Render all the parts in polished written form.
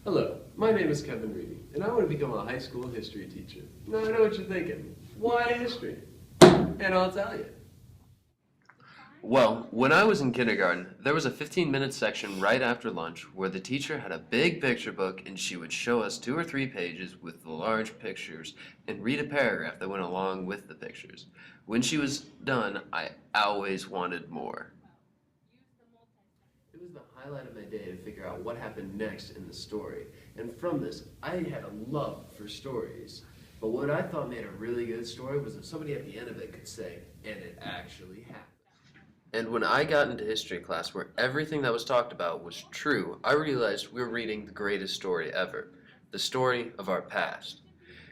Hello, my name is Kevin Reedy, and I want to become a high school history teacher. Now I know what you're thinking. Why history? And I'll tell you. Well, when I was in kindergarten, there was a 15-minute section right after lunch where the teacher had a big picture book and she would show us 2 or 3 pages with the large pictures and read a paragraph that went along with the pictures. When she was done, I always wanted more. It was the highlight of my day to figure out what happened next in the story. And from this, I had a love for stories. But what I thought made a really good story was if somebody at the end of it could say, and it actually happened. And when I got into history class where everything that was talked about was true, I realized we were reading the greatest story ever, the story of our past.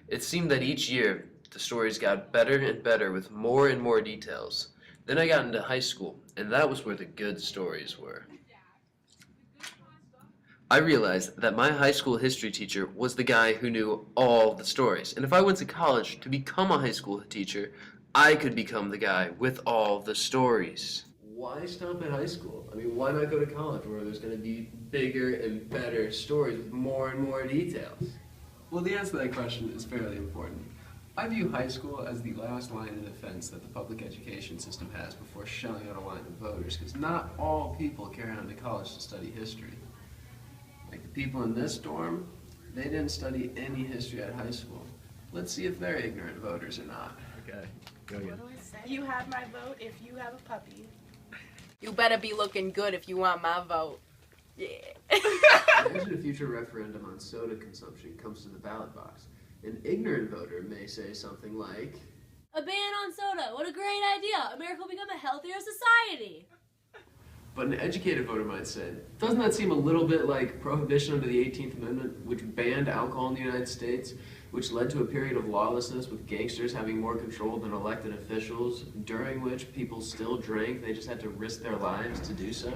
It seemed that each year the stories got better and better with more and more details. Then I got into high school, and that was where the good stories were. I realized that my high school history teacher was the guy who knew all the stories. And if I went to college to become a high school teacher, I could become the guy with all the stories. Why stop at high school? I mean, why not go to college where there's going to be bigger and better stories with more and more details? Well, the answer to that question is fairly important. I view high school as the last line of defense that the public education system has before shelling out a line of voters, because not all people carry on to college to study history. Like the people in this dorm, they didn't study any history at high school. Let's see if they're ignorant voters or not. Okay, go again. You have my vote if you have a puppy. You better be looking good if you want my vote. Yeah. Imagine a future referendum on soda consumption comes to the ballot box. An ignorant voter may say something like, "A ban on soda, what a great idea! America will become a healthier society!" but an educated voter might say, doesn't that seem a little bit like prohibition under the 18th Amendment, which banned alcohol in the United States, which led to a period of lawlessness with gangsters having more control than elected officials, during which people still drank, they just had to risk their lives to do so?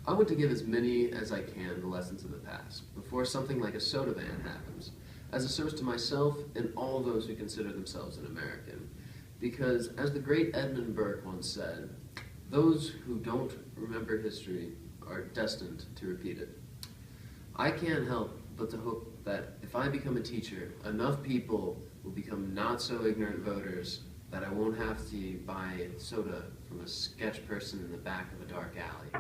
I want to give as many as I can the lessons of the past, before something like a soda ban happens, as a service to myself and all those who consider themselves an American. Because, as the great Edmund Burke once said, those who don't remember history are destined to repeat it. I can't help but to hope that if I become a teacher, enough people will become not so ignorant voters that I won't have to buy soda from a sketch person in the back of a dark alley.